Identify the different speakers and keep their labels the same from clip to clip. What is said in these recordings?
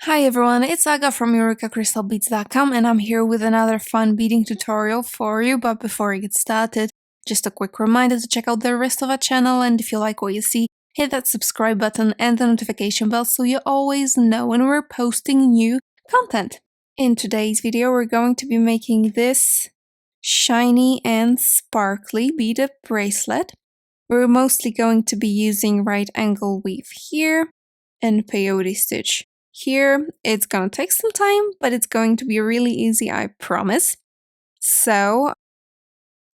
Speaker 1: Hi everyone, it's Aga from EurekaCrystalBeads.com and I'm here with another fun beading tutorial for you, but before we get started, just a quick reminder to check out the rest of our channel, and if you like what you see, hit that subscribe button and the notification bell so you always know when we're posting new content. In today's video we're going to be making this shiny and sparkly beaded bracelet. We're mostly going to be using right angle weave here and peyote stitch here. It's gonna take some time, but it's going to be really easy, I promise. So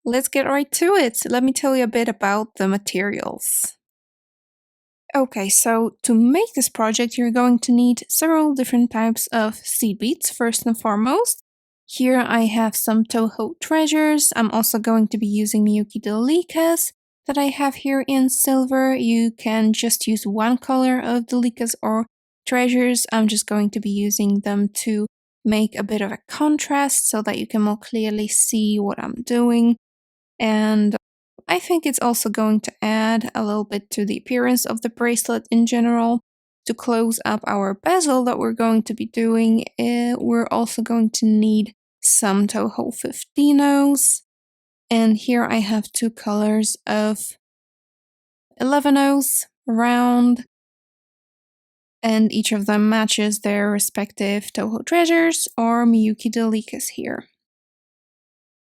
Speaker 1: let's get right to it. Let me tell you a bit about the materials. Okay, so to make this project, you're going to need several different types of seed beads, first and foremost. Here I have some Toho treasures. I'm also going to be using Miyuki Delicas that I have here in silver. You can just use one color of Delicas or treasures. I'm just going to be using them to make a bit of a contrast so that you can more clearly see what I'm doing. And I think it's also going to add a little bit to the appearance of the bracelet in general. To close up our bezel that we're going to be doing, we're also going to need some Toho 15-0s. And here I have two colors of 11-0s, round, and each of them matches their respective Toho treasures or Miyuki Delicas here.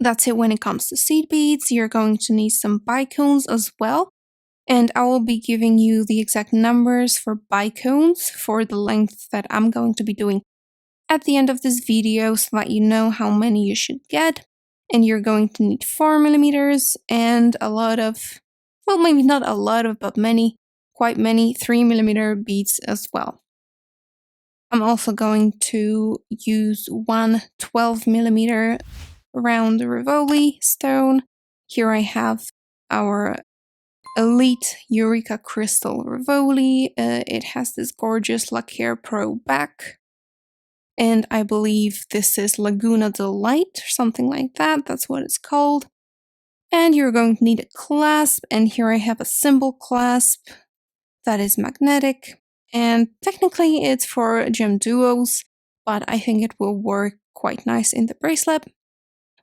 Speaker 1: That's it when it comes to seed beads. You're going to need some bicones as well. And I will be giving you the exact numbers for bicones for the length that I'm going to be doing at the end of this video so that you know how many you should get. And you're going to need 4mm and a lot of, well, maybe not a lot of, but many, quite many 3mm beads as well. I'm also going to use one 12mm round rivoli stone. Here I have our ELITE Eureka Crystal Rivoli. It has this gorgeous Lacquer Pro back. And I believe this is Laguna Delight or something like that. That's what it's called. And you're going to need a clasp. And here I have a symbol clasp that is magnetic. And technically it's for gem duos, but I think it will work quite nice in the bracelet.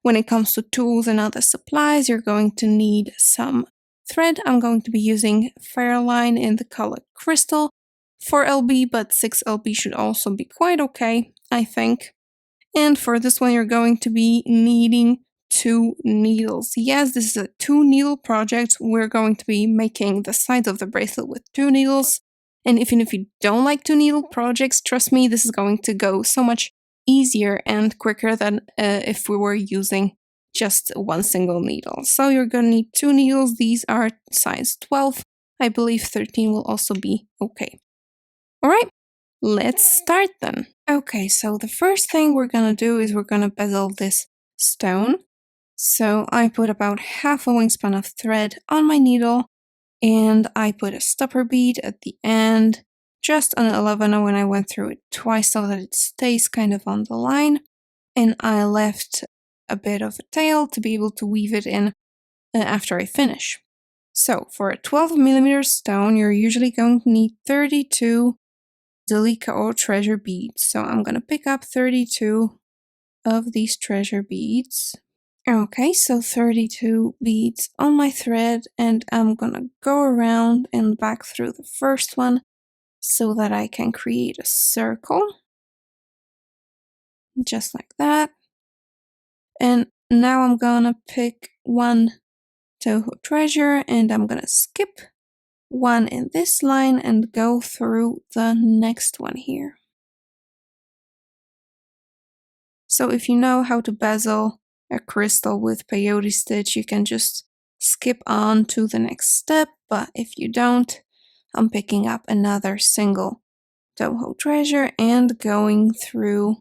Speaker 1: When it comes to tools and other supplies, you're going to need some thread. I'm going to be using Fairline in the color Crystal, 4LB, but 6LB should also be quite okay, I think. And for this one, you're going to be needing 2 needles. Yes, this is a 2-needle project. We're going to be making the sides of the bracelet with 2 needles. And even if you don't like 2-needle projects, trust me, this is going to go so much easier and quicker than if we were using just one single needle. So you're going to need 2 needles. These are size 12. I believe 13 will also be okay. Alright, let's start then. Okay, so the first thing we're going to do is we're going to bezel this stone. So I put about half a wingspan of thread on my needle, and I put a stopper bead at the end, just an 11 when I went through it twice so that it stays kind of on the line. And I left a bit of a tail to be able to weave it in after I finish. So for a 12mm stone, you're usually going to need 32 Delica or treasure beads. So I'm going to pick up 32 of these treasure beads. Okay, so 32 beads on my thread, and I'm gonna go around and back through the first one so that I can create a circle. Just like that. And now I'm gonna pick one Toho treasure and I'm gonna skip one in this line and go through the next one here. So if you know how to bezel a crystal with peyote stitch, you can just skip on to the next step, but if you don't, I'm picking up another single Toho treasure and going through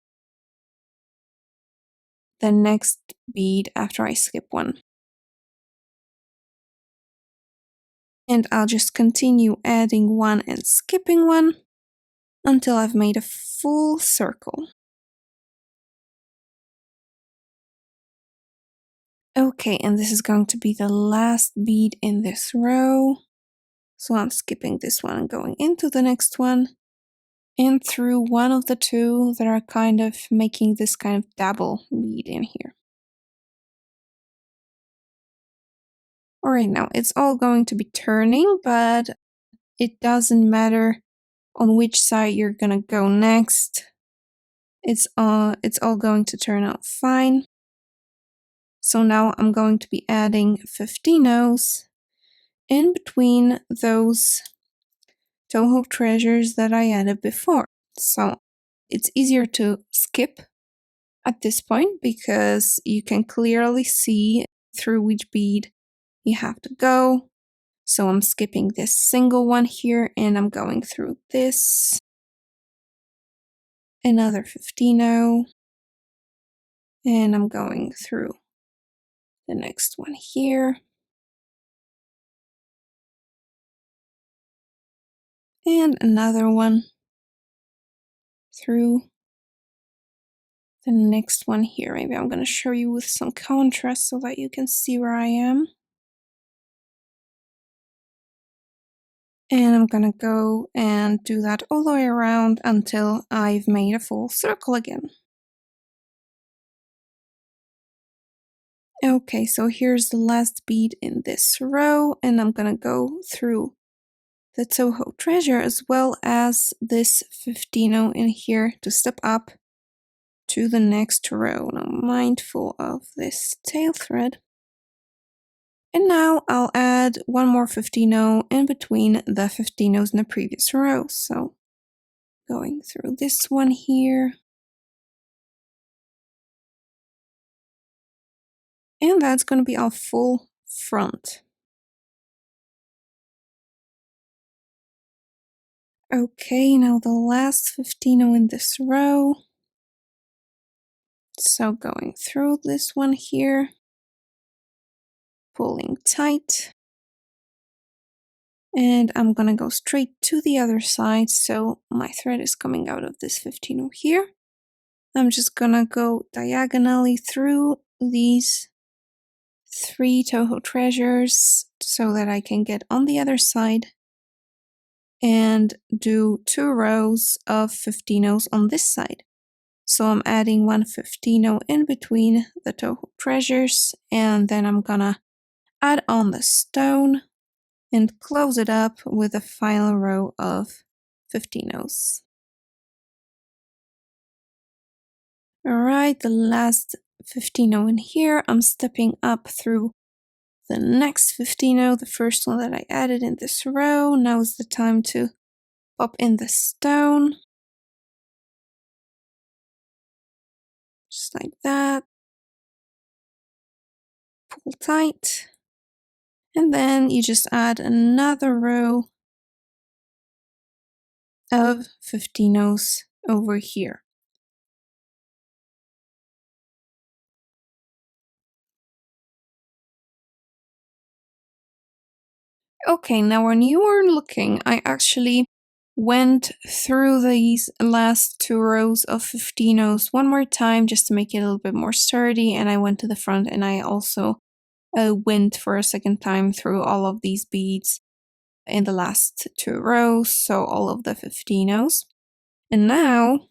Speaker 1: the next bead after I skip one. And I'll just continue adding one and skipping one until I've made a full circle. Okay, and this is going to be the last bead in this row. So I'm skipping this one and going into the next one. and through one of the two that are kind of making this kind of dabble bead in here. Alright, now it's all going to be turning, but it doesn't matter on which side you're gonna go next. It's all going to turn out fine. So now I'm going to be adding 15-0s in between those Toho treasures that I added before. So it's easier to skip at this point because you can clearly see through which bead you have to go. So I'm skipping this single one here and I'm going through this. Another 15-0. And I'm going through the next one here. And another one through the next one here. Maybe I'm going to show you with some contrast so that you can see where I am. And I'm going to go and do that all the way around until I've made a full circle again. Okay, so here's the last bead in this row, and I'm going to go through the Toho treasure as well as this 15-0 in here to step up to the next row. Now, mindful of this tail thread. And now I'll add one more 15-0 in between the 15-0s in the previous row. So going through this one here. And that's going to be our full front. Okay, now the last 15-0 in this row. So going through this one here, pulling tight. And I'm gonna go straight to the other side, so my thread is coming out of this 15-0 here. I'm just gonna go diagonally through these 3 Toho treasures so that I can get on the other side and do 2 rows of 15-0s on this side. So I'm adding one 15-0 in between the Toho treasures, and then I'm gonna add on the stone and close it up with a final row of 15-0s. Alright, the last 15-0 in here, I'm stepping up through the next 15-0, the first one that I added in this row. Now is the time to pop in the stone. Just like that. Pull tight. And then you just add another row of 15-0s over here. Okay, now when you were looking, I actually went through these last 2 rows of 15-0s one more time just to make it a little bit more sturdy, and I went to the front and I also went for a second time through all of these beads in the last 2 rows, so all of the 15-0s. And now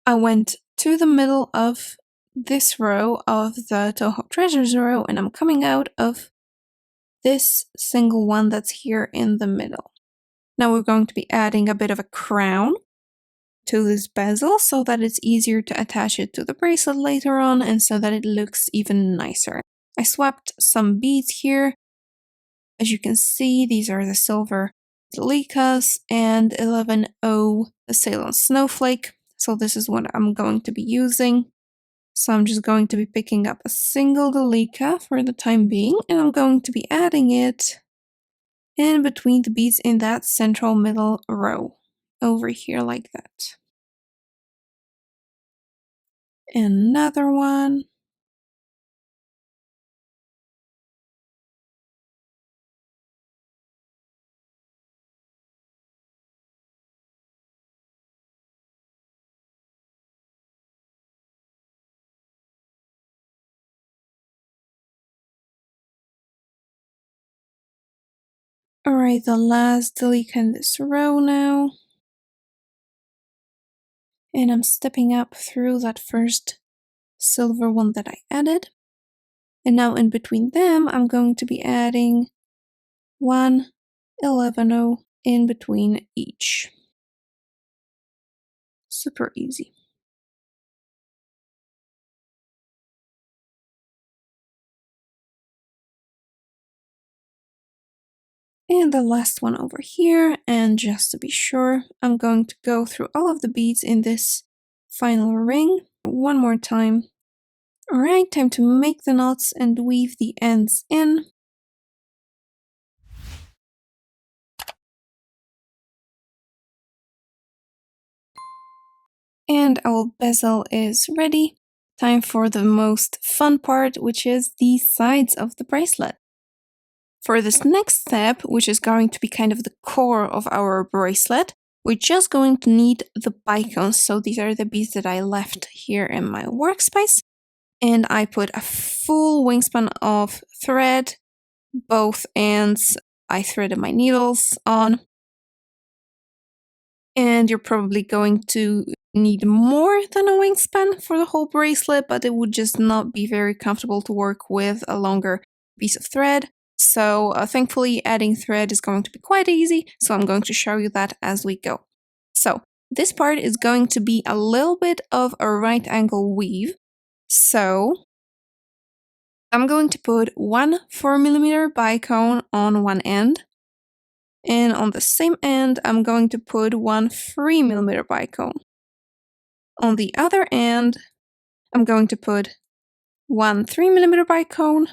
Speaker 1: I went to the middle of this row of the Toho Treasures row, and I'm coming out of this single one that's here in the middle. Now we're going to be adding a bit of a crown to this bezel so that it's easier to attach it to the bracelet later on and so that it looks even nicer. I swapped some beads here. As you can see, these are the silver Eureka and 11-0 the Ceylon Snowflake. So this is what I'm going to be using. So I'm just going to be picking up a single Eureka for the time being, and I'm going to be adding it in between the beads in that central middle row, over here like that. Another one. Alright, the last delete in this row now. And I'm stepping up through that first silver one that I added. And now in between them, I'm going to be adding 1 11 in between each. Super easy. And the last one over here, and just to be sure, I'm going to go through all of the beads in this final ring one more time. Alright, time to make the knots and weave the ends in. And our bezel is ready. Time for the most fun part, which is the sides of the bracelet. For this next step, which is going to be kind of the core of our bracelet, we're just going to need the bicones. So these are the beads that I left here in my workspace. And I put a full wingspan of thread, both ends. I threaded my needles on. And you're probably going to need more than a wingspan for the whole bracelet, but it would just not be very comfortable to work with a longer piece of thread. So thankfully adding thread is going to be quite easy, so I'm going to show you that as we go. So this part is going to be a little bit of a right angle weave. So I'm going to put one 4mm bicone on one end. And on the same end, I'm going to put one 3mm bicone. On the other end, I'm going to put one 3mm bicone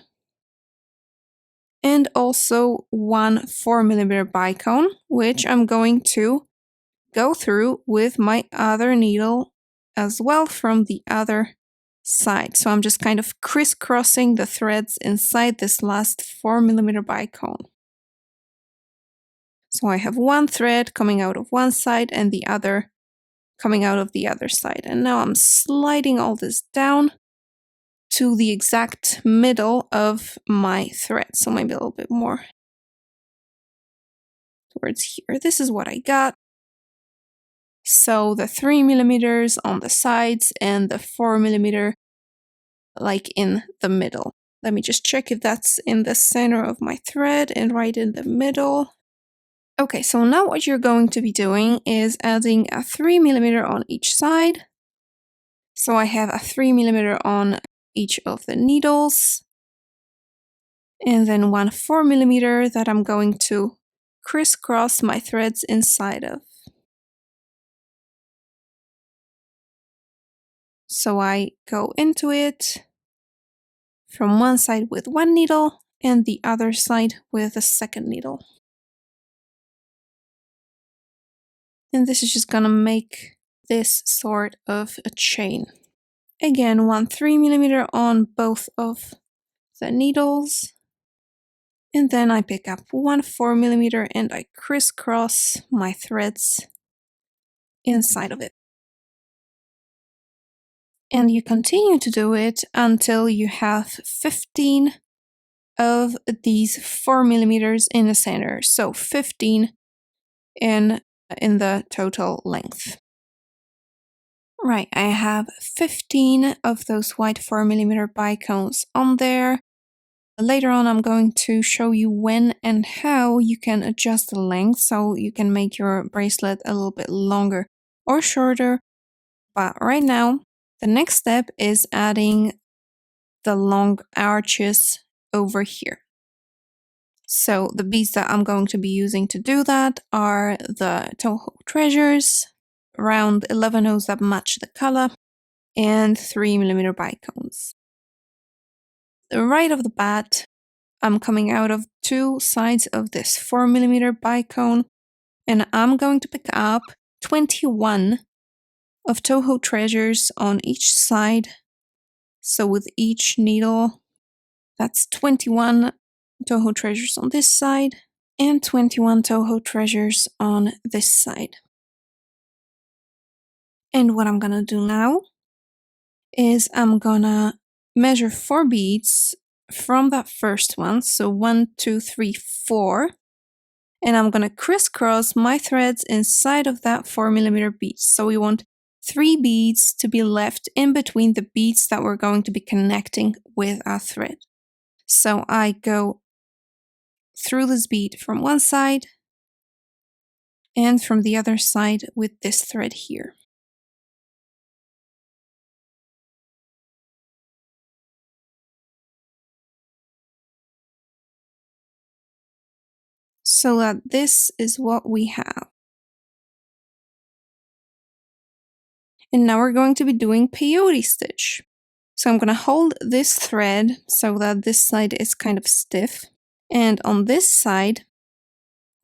Speaker 1: and also one 4mm bicone, which I'm going to go through with my other needle as well from the other side. So I'm just kind of crisscrossing the threads inside this last 4mm bicone. So I have one thread coming out of one side and the other coming out of the other side. And now I'm sliding all this down to the exact middle of my thread. So maybe a little bit more towards here. This is what I got. So the 3mm on the sides and the 4mm like in the middle. Let me just check if that's in the center of my thread and right in the middle. Okay, so now what you're going to be doing is adding a 3mm on each side. So I have a 3mm on each of the needles. And then one 4mm that I'm going to crisscross my threads inside of. So I go into it from one side with one needle and the other side with a second needle. And this is just gonna make this sort of a chain. Again, one 3mm on both of the needles. And then I pick up one 4mm and I crisscross my threads inside of it. And you continue to do it until you have 15 of these 4mm in the center. So 15 in the total length. Right, I have 15 of those white 4mm bicones on there. Later on, I'm going to show you when and how you can adjust the length so you can make your bracelet a little bit longer or shorter. But right now, the next step is adding the long arches over here. So the beads that I'm going to be using to do that are the Toho treasures, around 11 O's that match the color, and 3mm bicones. Right off the bat, I'm coming out of two sides of this 4mm bicone, and I'm going to pick up 21 of Toho treasures on each side. So with each needle, that's 21 Toho treasures on this side and 21 Toho treasures on this side. And what I'm gonna do now is I'm gonna measure 4 beads from that first one. So 1, 2, 3, 4. And I'm gonna crisscross my threads inside of that 4mm bead. So we want 3 beads to be left in between the beads that we're going to be connecting with our thread. So I go through this bead from one side and from the other side with this thread here. So that this is what we have. And now we're going to be doing peyote stitch. So I'm going to hold this thread so that this side is kind of stiff. And on this side,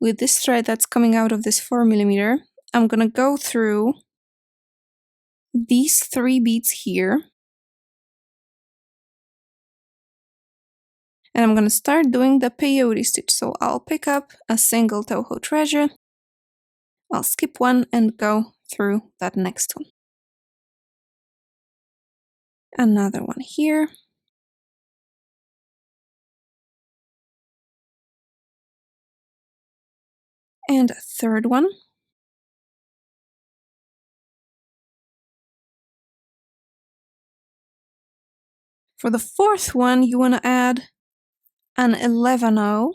Speaker 1: with this thread that's coming out of this 4mm, I'm going to go through these 3 beads here. And I'm going to start doing the peyote stitch. So I'll pick up a single Toho treasure, I'll skip one and go through that next one. Another one here. And a third one. For the fourth one, you want to add an 11-0.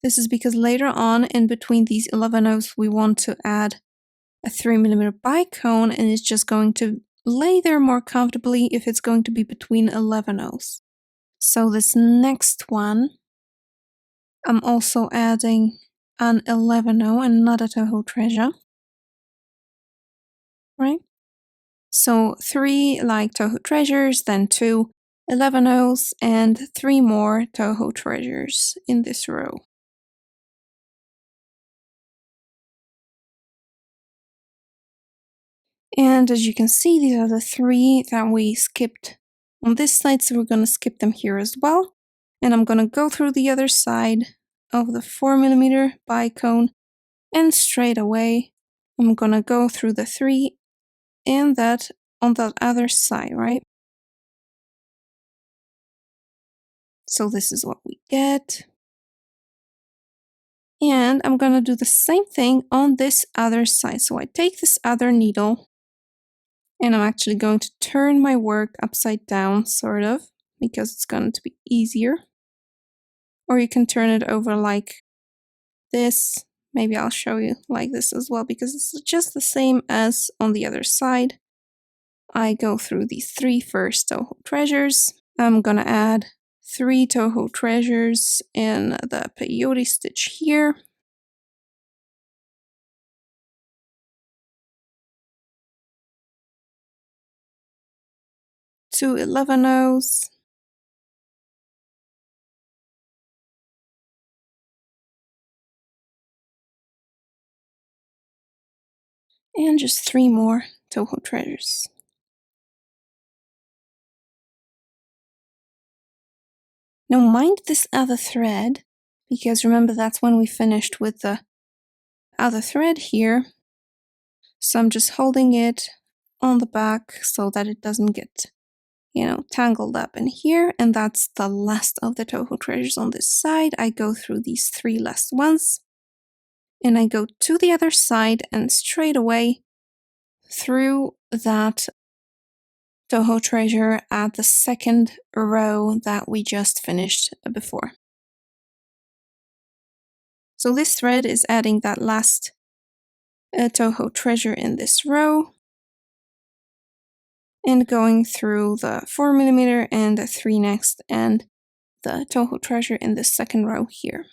Speaker 1: This is because later on, in between these 11-0s, we want to add a 3mm bicone, and it's just going to lay there more comfortably if it's going to be between 11-0s. So this next one, I'm also adding an 11-0 and not a Toho treasure. Right? So 3 like Toho treasures, then 2 11-0s, and 3 more Toho treasures in this row. And as you can see, these are the 3 that we skipped on this side, so we're going to skip them here as well. And I'm going to go through the other side of the 4mm bicone, and straight away I'm going to go through the 3 and that on that other side, right? So this is what we get. And I'm going to do the same thing on this other side. So I take this other needle, and I'm actually going to turn my work upside down, sort of, because it's going to be easier. Or you can turn it over like this. Maybe I'll show you like this as well, because it's just the same as on the other side. I go through these 3 first Toho treasures. I'm gonna add 3 Toho treasures in the peyote stitch here. Two 11-0s. And just 3 more Toho treasures. Now mind this other thread, because remember that's when we finished with the other thread here. So I'm just holding it on the back so that it doesn't get, tangled up in here. And that's the last of the Toho treasures on this side. I go through these 3 last ones, and I go to the other side and straight away through that Toho treasure at the second row that we just finished before. So this thread is adding that last Toho treasure in this row, and going through the 4mm and the 3 next, and the Toho treasure in the second row here.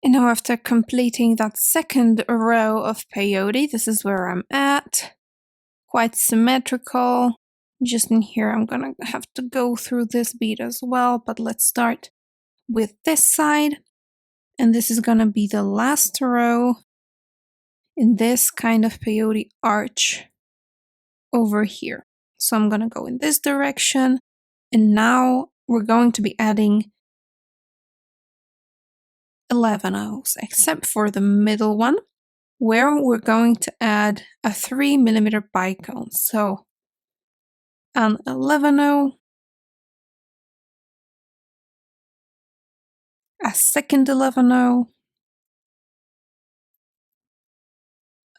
Speaker 1: And now after completing that second row of peyote, this is where I'm at. Quite symmetrical. Just in here, I'm gonna have to go through this bead as well, but let's start with this side. And this is gonna be the last row in this kind of peyote arch over here. So I'm gonna go in this direction, and now we're going to be adding 11-0s, except for the middle one, where we're going to add a 3mm bicone. So an 11-0, a second 11-0,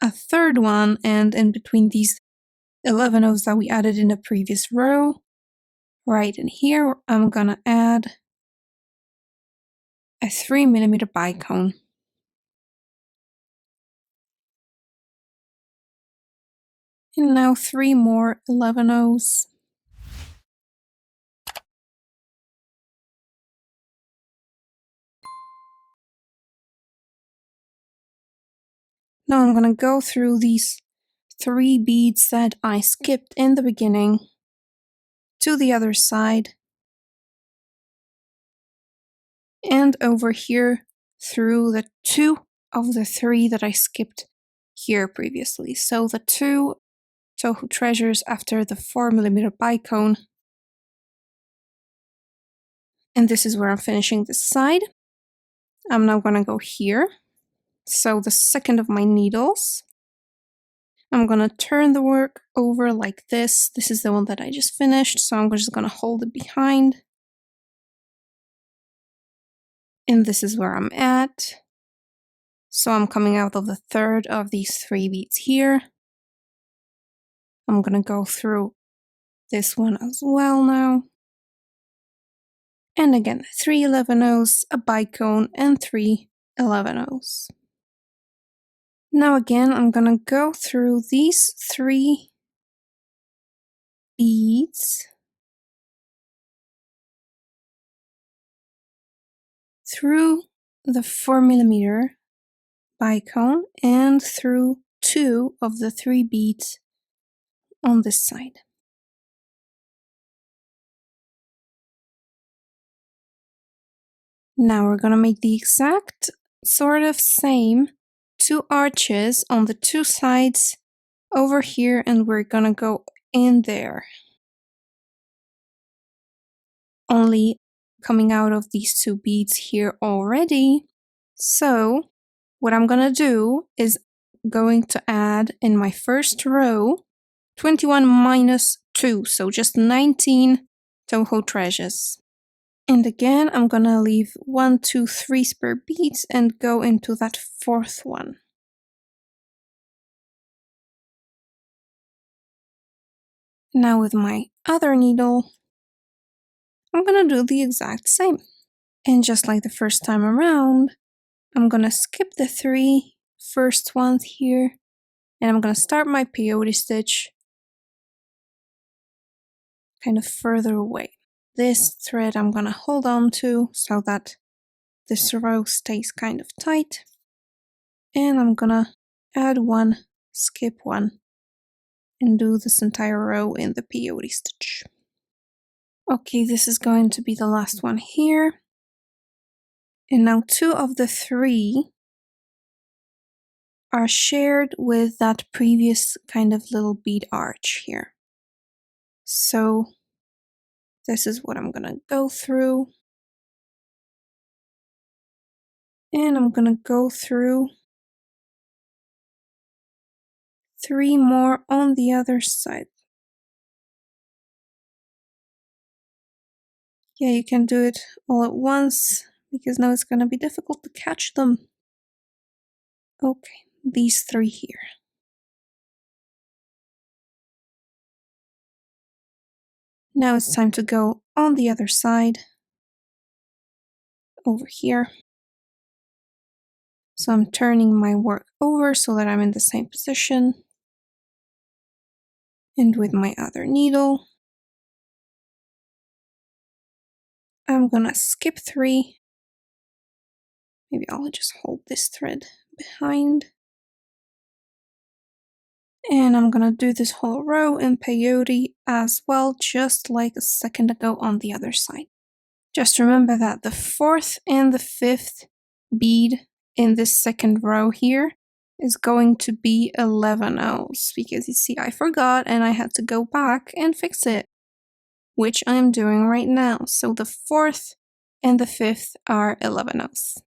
Speaker 1: a third one, and in between these 11-0s that we added in the previous row, right in here, I'm gonna add a 3mm bicone. And now 3 more 11-0s. Now I'm gonna go through these 3 beads that I skipped in the beginning to the other side and over here through the 2 of the 3 that I skipped here previously. So the 2 Toho treasures after the 4mm bicone. And this is where I'm finishing this side. I'm now gonna go here. So the second of my needles. I'm gonna turn the work over like this. This is the one that I just finished, so I'm just gonna hold it behind. And this is where I'm at. So I'm coming out of the third of these 3 beads here. I'm gonna go through this one as well now. And again, 3 11-0s, a bicone, and 3 11-0s. Now again, I'm gonna go through these 3 beads through the 4mm bicone and through 2 of the 3 beads on this side. Now we're gonna make the exact sort of same 2 arches on the 2 sides over here, and we're gonna go in there. Only coming out of these 2 beads here already. So what I'm gonna do is going to add in my first row 21 minus 2, so just 19 Toho treasures. And again, I'm gonna leave 1, 2, 3 spare beads and go into that 4th one. Now with my other needle, I'm gonna do the exact same. And just like the first time around, I'm gonna skip the 3 first ones here, and I'm gonna start my peyote stitch kind of further away. This thread I'm gonna hold on to so that this row stays kind of tight. And I'm gonna add 1, skip 1, and do this entire row in the peyote stitch. Okay, this is going to be the last one here. And now 2 of the 3 are shared with that previous kind of little bead arch here. So this is what I'm gonna go through. And I'm gonna go through 3 more on the other side. Yeah, you can do it all at once because now it's gonna be difficult to catch them. Okay, these 3 here. Now it's time to go on the other side, over here. So I'm turning my work over so that I'm in the same position. And with my other needle, I'm gonna skip 3. Maybe I'll just hold this thread behind. And I'm gonna do this whole row in peyote as well, just like a second ago on the other side. Just remember that the 4th and the 5th bead in this second row here is going to be 11-0s, because you see I forgot and I had to go back and fix it, which I'm doing right now. So the 4th and the 5th are 11-0s.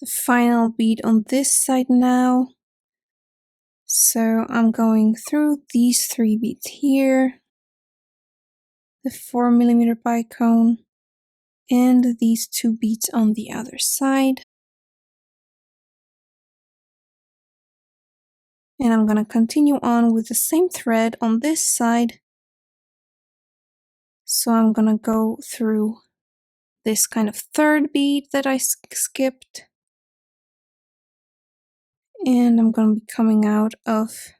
Speaker 1: The final bead on this side now. So I'm going through these 3 beads here, the 4mm bicone, and these 2 beads on the other side. And I'm gonna continue on with the same thread on this side. So I'm gonna go through this kind of 3rd bead that I skipped. And I'm gonna be coming out of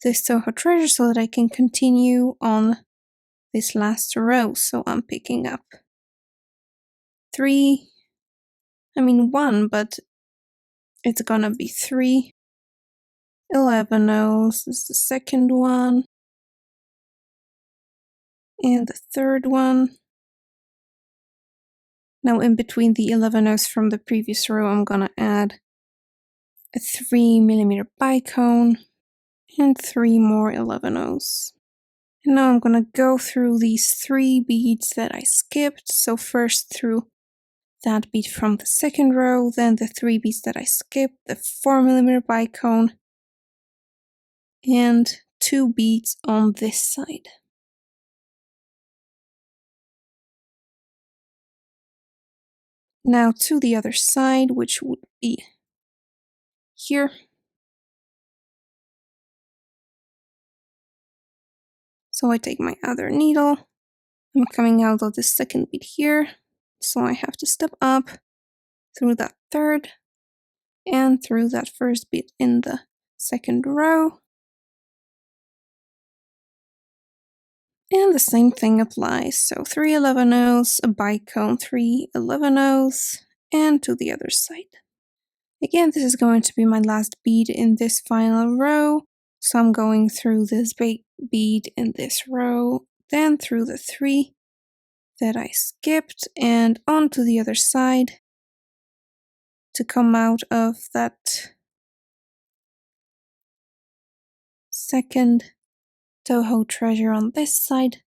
Speaker 1: this Toho treasure so that I can continue on this last row. So I'm picking up 1, but it's gonna be 3 11-0s. This is the 2nd one. And the 3rd one. Now in between the 11-0s from the previous row, I'm gonna add a 3mm bicone and 3 more 11-0s. And now I'm gonna go through these 3 beads that I skipped. So first through that bead from the 2nd row, then the 3 beads that I skipped, the 4mm bicone, and 2 beads on this side. Now to the other side, which would be here. So I take my other needle, I'm coming out of the 2nd bead here, so I have to step up through that 3rd and through that 1st bead in the 2nd row. And the same thing applies, so 3 11-0s, a bicone, 3 11-0s, and to the other side. Again, this is going to be my last bead in this final row, so I'm going through this bead in this row, then through the 3 that I skipped, and onto the other side to come out of that 2nd Toho treasure on this side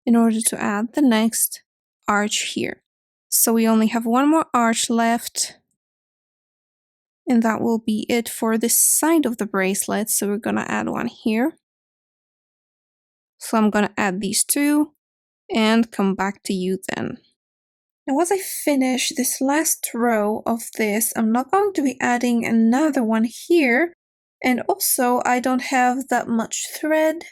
Speaker 1: in order to add the next arch here. So we only have 1 more arch left, and that will be it for this side of the bracelet. So we're gonna add 1 here. So I'm gonna add these 2 and come back to you then. Now once I finish this last row of this, I'm not going to be adding another one here, and also I don't have that much thread.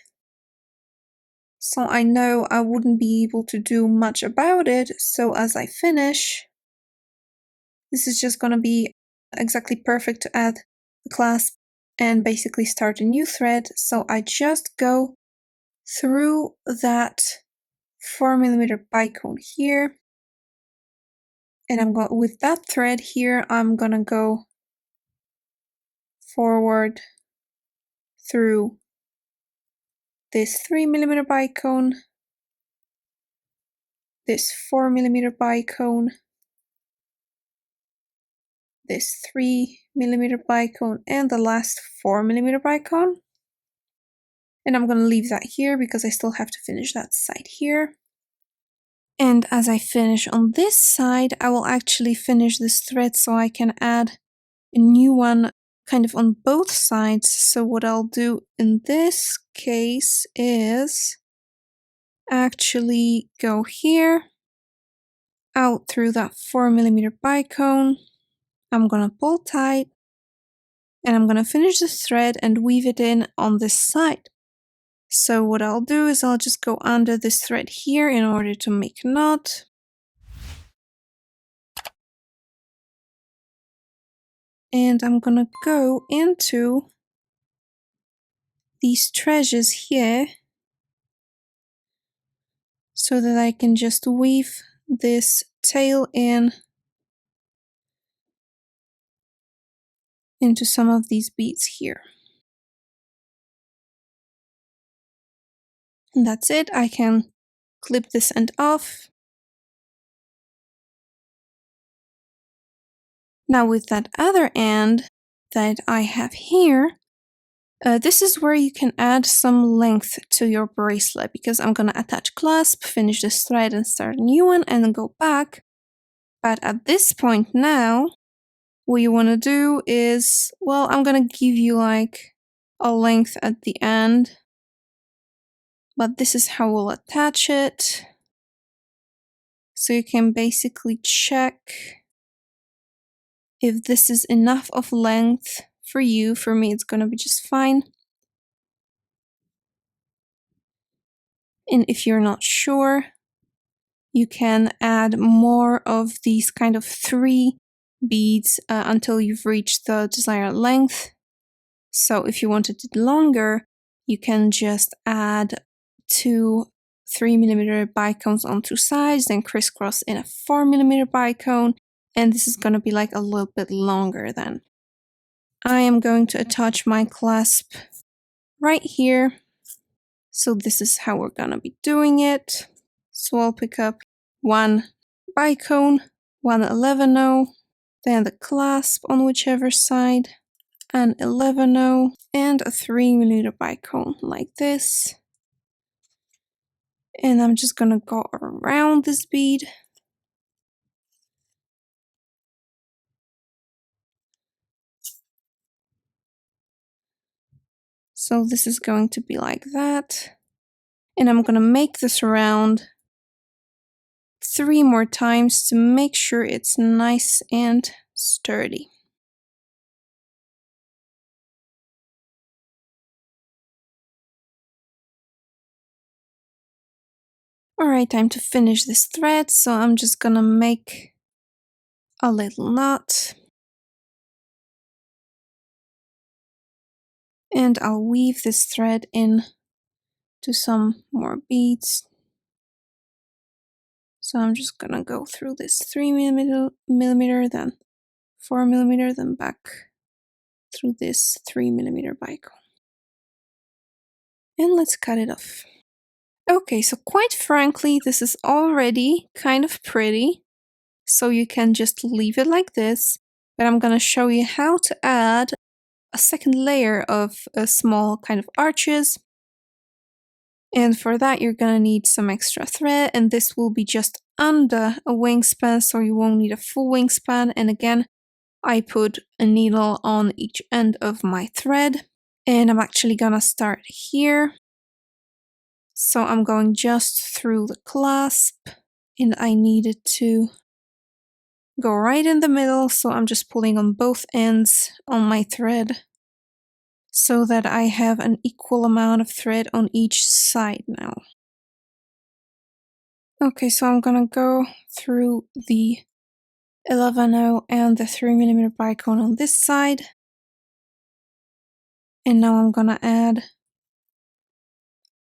Speaker 1: So I know I wouldn't be able to do much about it, so as I finish, this is just gonna be exactly perfect to add the clasp and basically start a new thread. So I just go through that 4mm bicone here, and I'm going with that thread here, I'm gonna go forward through this 3mm bicone, this 4mm bicone, this 3mm bicone, and the last 4mm bicone. And I'm gonna leave that here because I still have to finish that side here. And as I finish on this side, I will actually finish this thread so I can add a new one kind of on both sides. So what I'll do in this case is actually go here, out through that 4mm bicone. I'm gonna pull tight, and I'm gonna finish the thread and weave it in on this side. So what I'll do is I'll just go under this thread here in order to make a knot. And I'm gonna go into these treasures here so that I can just weave this tail in into some of these beads here. And that's it. I can clip this end off. Now with that other end that I have here, this is where you can add some length to your bracelet, because I'm gonna attach clasp, finish this thread and start a new one and then go back. But at this point now, what you wanna do is, well, I'm gonna give you like a length at the end, but this is how we'll attach it. So you can basically check if this is enough of length for you. For me, it's gonna be just fine. And if you're not sure, you can add more of these kind of 3 beads until you've reached the desired length. So if you wanted it longer, you can just add 2 3mm bicones on 2 sides, then crisscross in a 4mm bicone, and this is gonna be like a little bit longer then. I am going to attach my clasp right here. So this is how we're gonna be doing it. So I'll pick up 1 bicone, 1 11-0, then the clasp on whichever side, an 11-0, and a 3mm bicone like this. And I'm just gonna go around this bead. So this is going to be like that. And I'm gonna make this around 3 more times to make sure it's nice and sturdy. Alright, time to finish this thread, so I'm just gonna make a little knot. And I'll weave this thread in to some more beads. So I'm just gonna go through this 3mm, then 4mm, then back through this 3mm bicone. And let's cut it off. Okay, so quite frankly, this is already kind of pretty. So you can just leave it like this, but I'm gonna show you how to add a second layer of small kind of arches. And for that, you're gonna need some extra thread, and this will be just under a wingspan, so you won't need a full wingspan. And again, I put a needle on each end of my thread, and I'm actually gonna start here. So I'm going just through the clasp, and I need it to go right in the middle, so I'm just pulling on both ends on my thread so that I have an equal amount of thread on each side now. Okay, so I'm gonna go through the 11-0 and the 3mm bicone on this side. And now I'm gonna add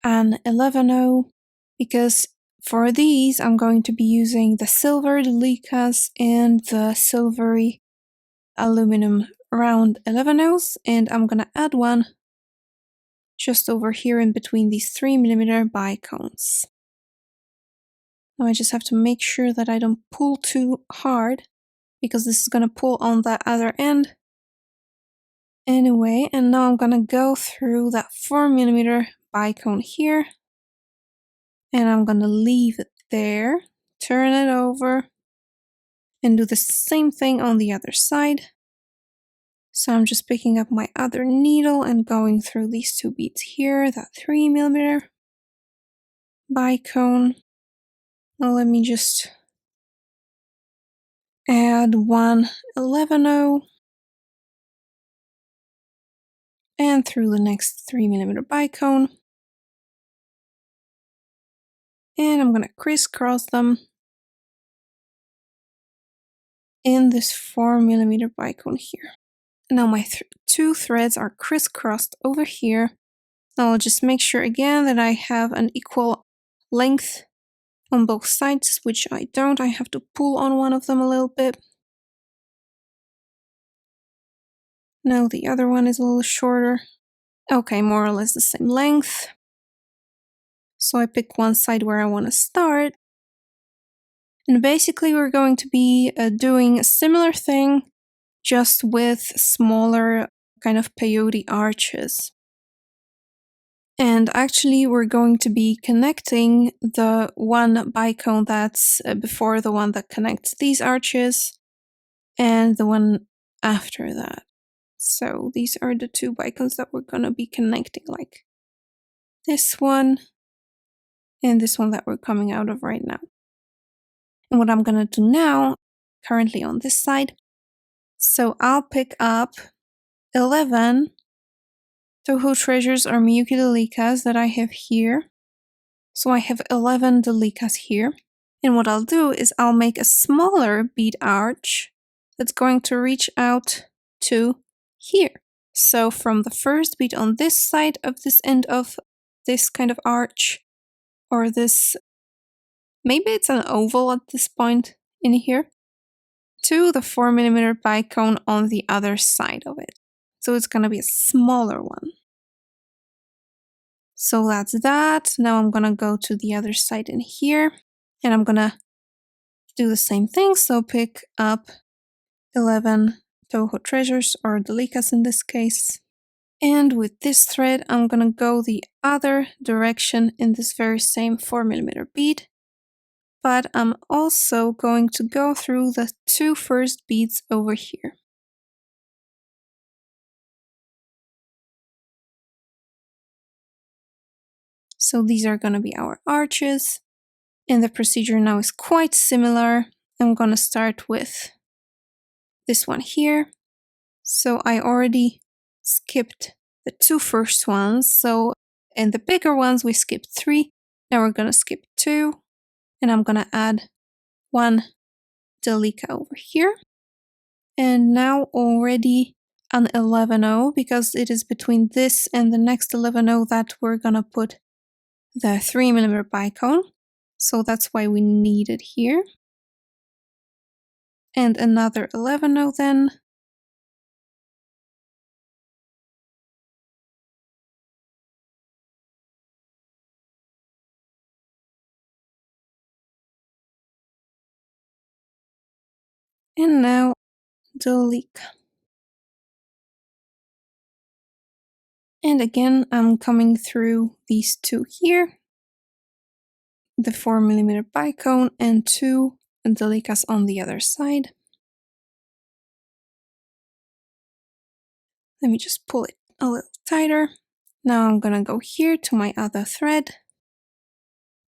Speaker 1: an 11-0 because for these I'm going to be using the silver delicas and the silvery aluminum round 11-0s, and I'm gonna add one just over here in between these 3mm bicones. Now I just have to make sure that I don't pull too hard because this is gonna pull on that other end. Anyway, and now I'm gonna go through that 4mm bicone here, and I'm gonna leave it there, turn it over, and do the same thing on the other side. So I'm just picking up my other needle and going through these 2 beads here, that 3mm bicone. Now let me just add 1 11-0 and through the next 3mm bicone. And I'm gonna crisscross them in this 4mm bicone here. Now my 2 threads are crisscrossed over here. Now I'll just make sure again that I have an equal length on both sides, which I don't. I have to pull on one of them a little bit. Now the other one is a little shorter. Okay, more or less the same length. So I pick one side where I want to start. And basically we're going to be doing a similar thing, just with smaller kind of peyote arches. And actually we're going to be connecting the one bicone that's before the one that connects these arches, and the one after that. So these are the 2 bicones that we're gonna be connecting, like this one and this one that we're coming out of right now. And what I'm gonna do now, currently on this side, so I'll pick up 11 Toho Treasures or Miyuki Delikas that I have here. So I have 11 Delikas here. And what I'll do is I'll make a smaller bead arch that's going to reach out to here. So from the first bead on this side of this end of this kind of arch, or this, maybe it's an oval at this point in here, to the 4mm bicone on the other side of it. So it's gonna be a smaller one. So that's that. Now I'm gonna go to the other side in here, and I'm gonna do the same thing. So pick up 11 Toho Treasures, or Delikas in this case. And with this thread, I'm gonna go the other direction in this very same 4mm bead. But I'm also going to go through the two first beads over here. So these are gonna be our arches. And the procedure now is quite similar. I'm gonna start with this one here. So I already skipped the two first ones. So in the bigger ones, we skipped 3. Now we're gonna skip 2. And I'm gonna add 1 Delika over here. And now already an 11-0, because it is between this and the next 11-0 that we're gonna put the 3mm bicone. So that's why we need it here. And another 11-0 then. And now Delika. And again, I'm coming through these two here, the 4mm bicone and 2 Delikas on the other side. Let me just pull it a little tighter. Now I'm gonna go here to my other thread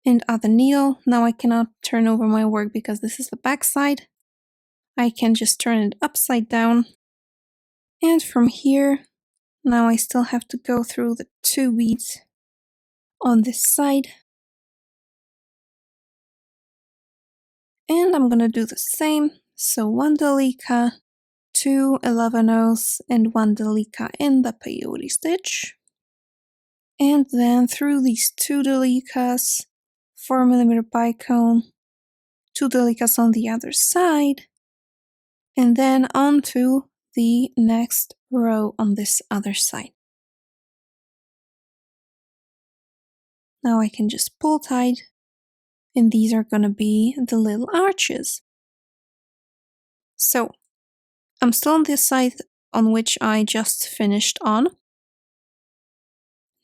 Speaker 1: and other needle. Now I cannot turn over my work because this is the back side. I can just turn it upside down. And from here, now I still have to go through the 2 beads on this side. And I'm gonna do the same. So 1 Delika, 2 11-0s, and 1 Delika in the Peyote stitch. And then through these 2 Delikas, 4mm bicone, 2 Delikas on the other side, and then onto the next row on this other side. Now I can just pull tight, and these are gonna be the little arches. So I'm still on this side on which I just finished on.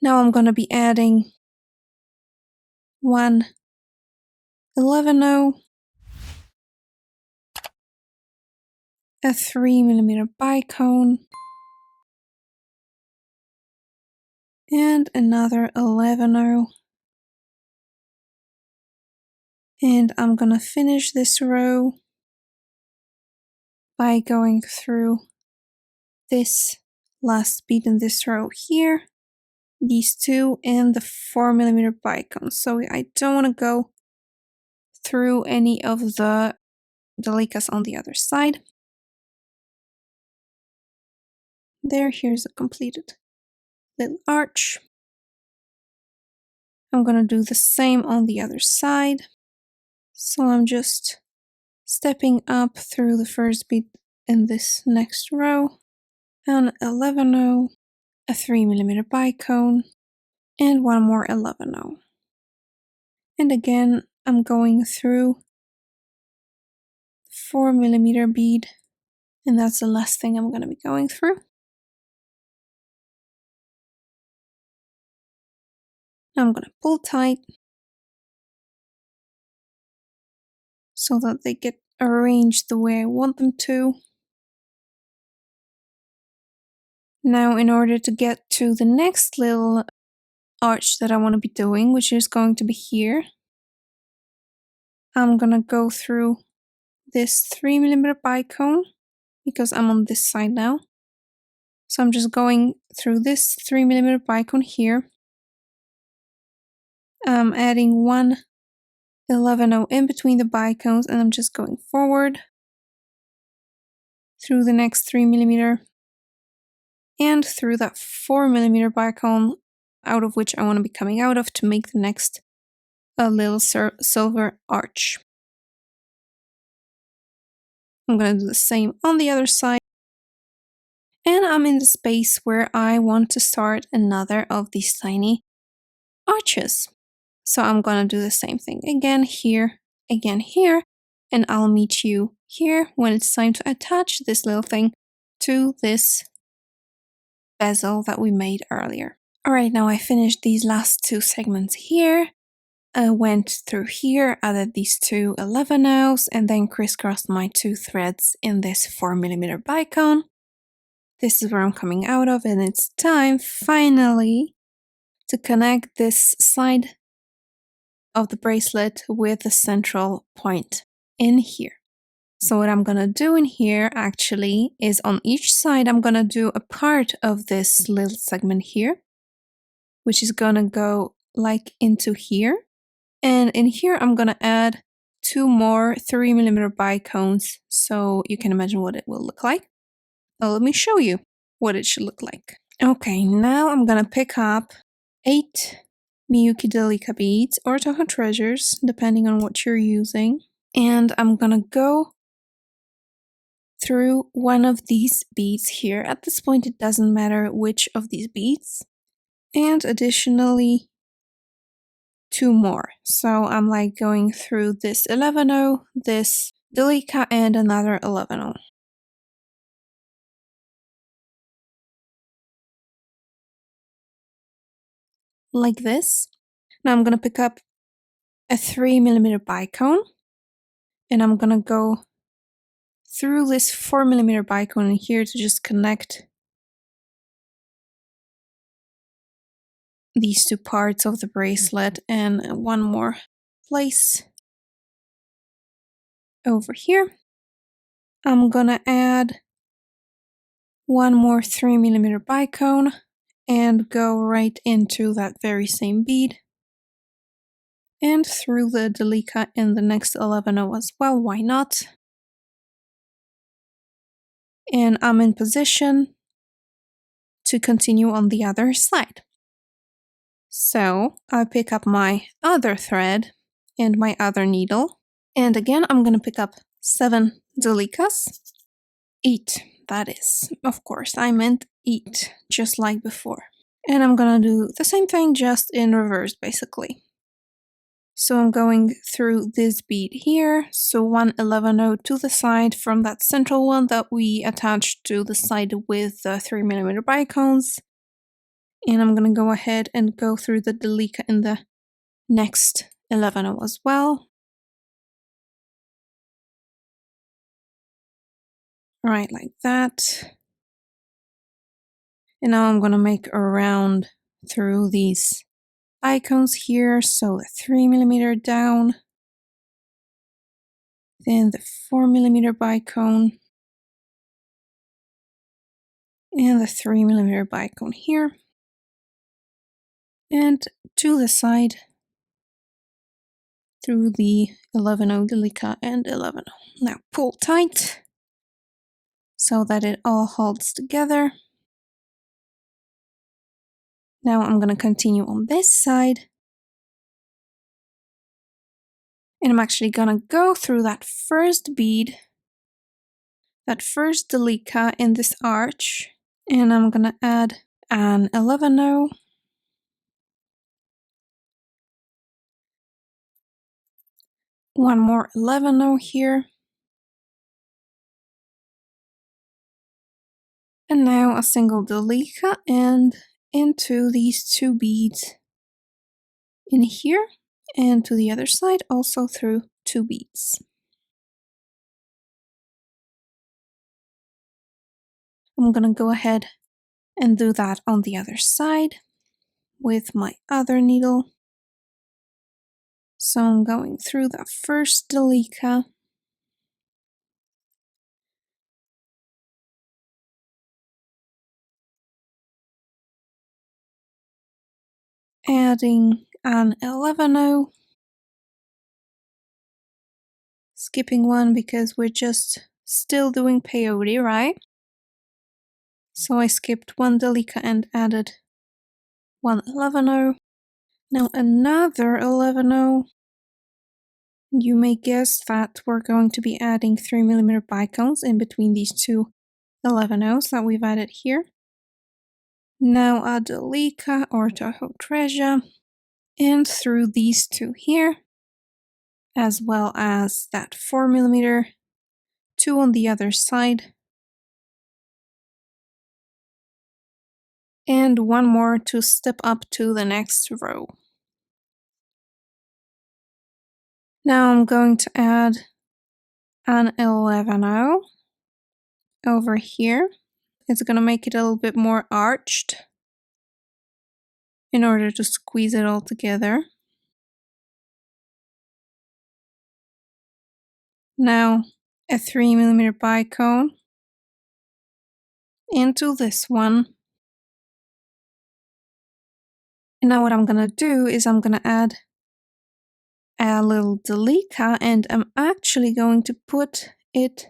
Speaker 1: Now I'm gonna be adding 1 11-0, a 3mm bicone, and another 11-0. And I'm gonna finish this row by going through this last bead in this row here, these 2, and the 4mm bicone. So I don't want to go through any of the Delikas on the other side. Here's a completed little arch. I'm gonna do the same on the other side. So I'm just stepping up through the first bead in this next row, an 11-0, a 3mm bicone, and 1 more 11-0. And again, I'm going through 4mm bead, and that's the last thing I'm gonna be going through. Now I'm gonna pull tight so that they get arranged the way I want them to. Now, in order to get to the next little arch that I want to be doing, which is going to be here, I'm gonna go through this 3mm bicone because I'm on this side now. So I'm just going through this 3mm bicone here. I'm adding one 11/0 in between the bicones, and I'm just going forward through the next 3mm and through that 4mm bicone, out of which I want to be coming out of to make the next little silver arch. I'm going to do the same on the other side. And I'm in the space where I want to start another of these tiny arches. So I'm going to do the same thing again here, and I'll meet you here when it's time to attach this little thing to this bezel that we made earlier. Alright, now I finished these last two segments here. I went through here, added these two 11/0s, and then crisscrossed my two threads in this 4mm bicone. This is where I'm coming out of, and it's time finally to connect this side of the bracelet with the central point in here. So what I'm gonna do in here actually is on each side I'm gonna do a part of this little segment here, which is gonna go like into here. And in here, I'm gonna add two more 3mm bicones so you can imagine what it will look like. Now let me show you what it should look like. Okay, now I'm gonna pick up 8 Miyuki Delica beads or Toho treasures, depending on what you're using. And I'm gonna go through one of these beads here. At this point, it doesn't matter which of these beads. And additionally, two more. So I'm like going through this 11/0, this Delica, and another 11/0. Like this. Now I'm gonna pick up a 3mm bicone, and I'm gonna go through this 4mm bicone in here to just connect these two parts of the bracelet, and one more place over here. I'm gonna add one more 3mm bicone and go right into that very same bead and through the Delica in the next 11/0 as well, why not? And I'm in position to continue on the other side. So I pick up my other thread and my other needle, and again I'm gonna pick up 7 Delicas. 8, that is. Of course, I meant 8, just like before. And I'm gonna do the same thing, just in reverse, basically. So I'm going through this bead here, so one 11/0 to the side from that central one that we attached to the side with the 3mm bicones. And I'm gonna go ahead and go through the Delica in the next 11/0 as well. Right, like that. And now I'm gonna make a round through these bicones here, so the 3mm down, then the 4mm bicone, and the 3mm bicone here, and to the side through the 11/0 Delica and 11/0. Now pull tight so that it all holds together. Now I'm going to continue on this side. And I'm actually going to go through that first bead, that first Delica in this arch. And I'm going to add an 11/0. One more 11/0 here. And now a single Delica and into these two beads in here, and to the other side also through 2 beads. I'm gonna go ahead and do that on the other side with my other needle. So I'm going through the first delica. Adding an 11-0. Skipping one because we're just still doing peyote, right? So I skipped one delica and added one 11-0. Now another 11-0. You may guess that we're going to be adding 3mm bicones in between these two 11-0s that we've added here. Now a delica or Toho treasure, and through these two here, as well as that 4mm, two on the other side, and one more to step up to the next row. Now I'm going to add an 11-0 over here. It's going to make it a little bit more arched in order to squeeze it all together. Now a 3mm bicone into this one. And now what I'm going to do is I'm going to add a little delica, and I'm actually going to put it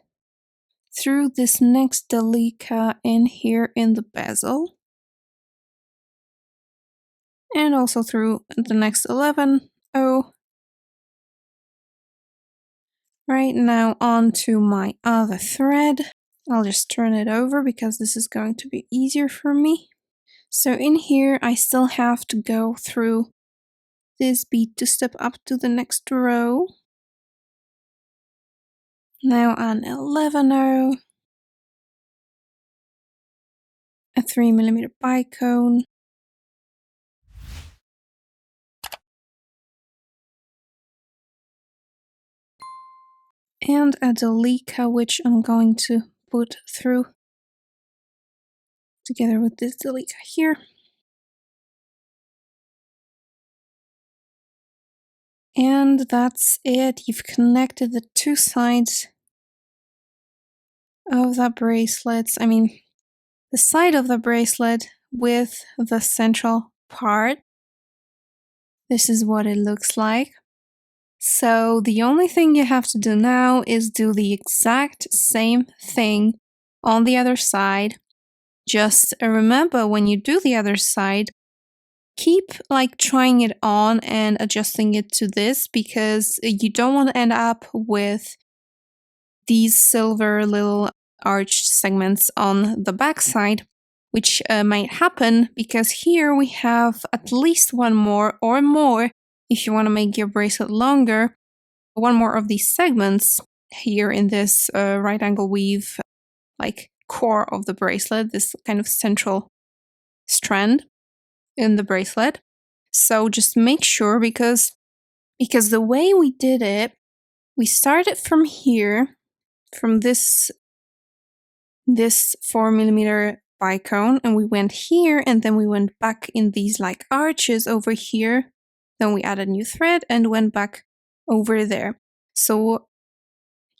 Speaker 1: through this next delica in here in the bezel, and also through the next 11-0. Right now onto my other thread. I'll just turn it over because this is going to be easier for me. So in here I still have to go through this bead to step up to the next row. Now an 11-0, a 3mm bicone, and a delica, which I'm going to put through together with this delica here. And that's it. You've connected the two sides of the bracelets. I mean, the side of the bracelet with the central part. This is what it looks like. So the only thing you have to do now is do the exact same thing on the other side. Just remember, when you do the other side, keep like trying it on and adjusting it to this, because you don't want to end up with these silver little arched segments on the back side, which might happen because here we have at least one more or more, if you want to make your bracelet longer, one more of these segments here in this right angle weave like core of the bracelet, this kind of central strand in the bracelet. So just make sure, because the way we did it, we started from here, from this 4mm bicone, and we went here, and then we went back in these like arches over here. Then we added new thread and went back over there. So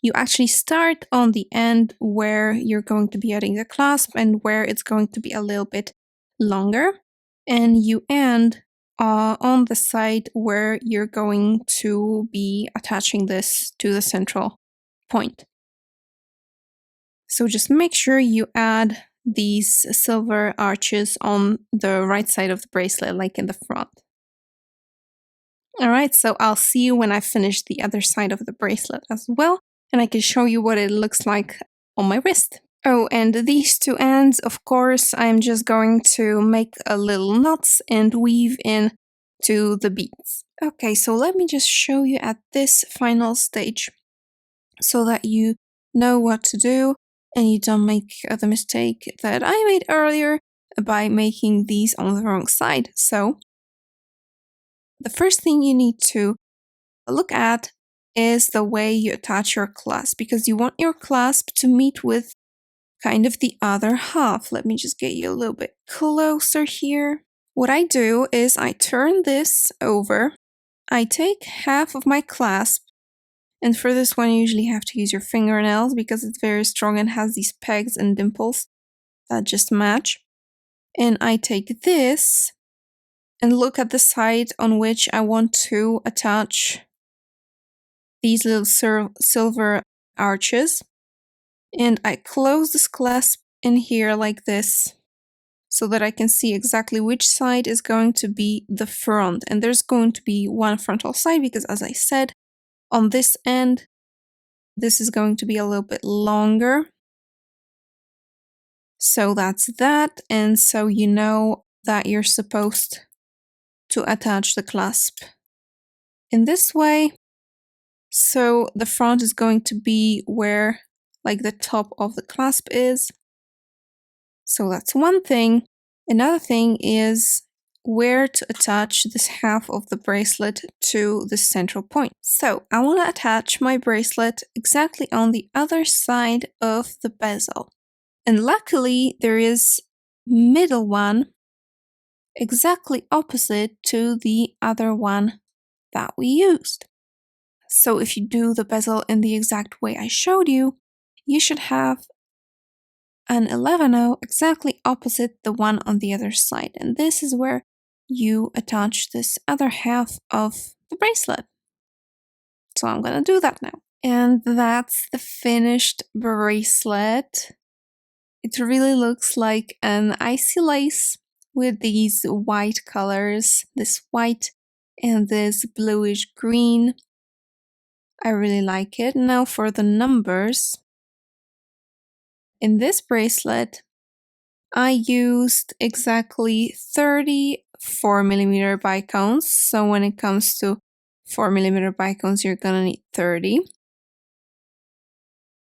Speaker 1: you actually start on the end where you're going to be adding the clasp and where it's going to be a little bit longer, and you end on the side where you're going to be attaching this to the central point. So just make sure you add these silver arches on the right side of the bracelet, like in the front. Alright, so I'll see you when I finish the other side of the bracelet as well, and I can show you what it looks like on my wrist. Oh, and these two ends, of course, I'm just going to make a little knots and weave in to the beads. Okay, so let me just show you at this final stage so that you know what to do and you don't make the mistake that I made earlier by making these on the wrong side. So the first thing you need to look at is the way you attach your clasp, because you want your clasp to meet with kind of the other half. Let me just get you a little bit closer here. What I do is I turn this over I take half of my clasp, and for this one you usually have to use your fingernails because it's very strong and has these pegs and dimples that just match. And I take this and look at the side on which I want to attach these little silver arches. And I close this clasp in here like this so that I can see exactly which side is going to be the front. And there's going to be one frontal side because, as I said, on this end, this is going to be a little bit longer. So that's that. And so you know that you're supposed to attach the clasp in this way. So the front is going to be where like the top of the clasp is. So that's one thing. Another thing is where to attach this half of the bracelet to the central point. So I want to attach my bracelet exactly on the other side of the bezel. And luckily there is middle one exactly opposite to the other one that we used. So if you do the bezel in the exact way I showed you, you should have an 11-0 exactly opposite the one on the other side. And this is where you attach this other half of the bracelet. So I'm gonna do that now. And that's the finished bracelet. It really looks like an icy lace with these white colors, this white and this bluish green. I really like it. Now for the numbers. In this bracelet, I used exactly 30 4mm bicones. So when it comes to 4mm bicones, you're gonna need 30.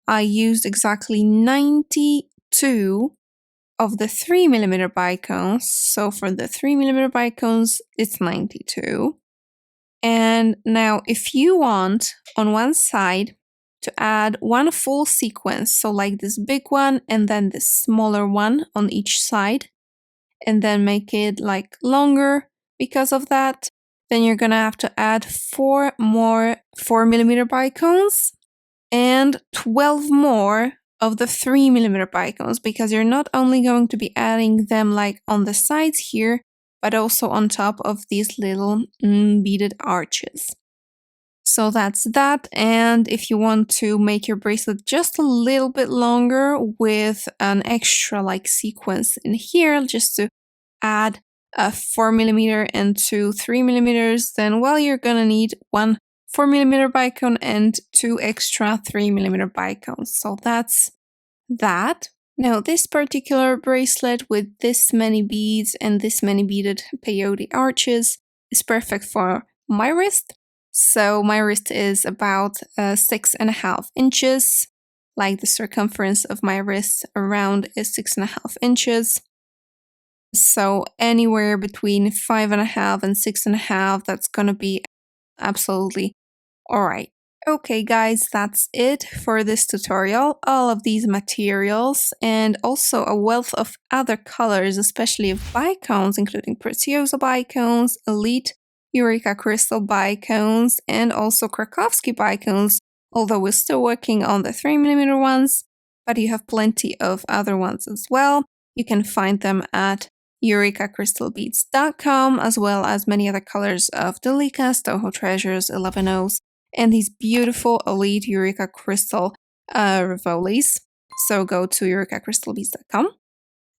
Speaker 1: I used exactly 92 of the 3mm bicones. So for the 3mm bicones, it's 92. And now if you want on one side to add one full sequence, so like this big one and then this smaller one on each side, and then make it like longer because of that, then you're gonna have to add 4 more 4mm bicones and 12 more of the 3mm bicones, because you're not only going to be adding them like on the sides here, but also on top of these little beaded arches. So that's that. And if you want to make your bracelet just a little bit longer with an extra like sequence in here, just to add a 4mm and 2 3mm, then well, you're gonna need 1 4mm bicone and 2 extra 3mm bicones. So that's that. Now this particular bracelet with this many beads and this many beaded peyote arches is perfect for my wrist. So my wrist is about 6.5 inches, like the circumference of my wrist around is 6.5 inches. So anywhere between 5.5 and 6.5, that's gonna be absolutely alright. Okay guys, that's it for this tutorial. All of these materials and also a wealth of other colors, especially of bicones, including Preciosa bicones, ELITE Eureka Crystal bicones, and also Swarovski bicones, although we're still working on the 3mm ones, but you have plenty of other ones as well. You can find them at EurekaCrystalBeads.com, as well as many other colors of Delicas, Toho Treasures, 11-0s, and these beautiful ELITE Eureka Crystal rivolis. So go to EurekaCrystalBeads.com.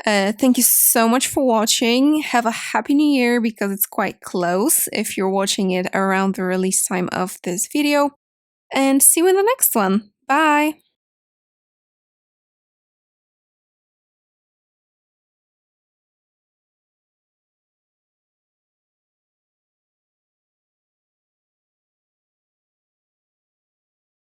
Speaker 1: Thank you so much for watching. Have a happy new year because it's quite close if you're watching it around the release time of this video. And see you in the next one. Bye!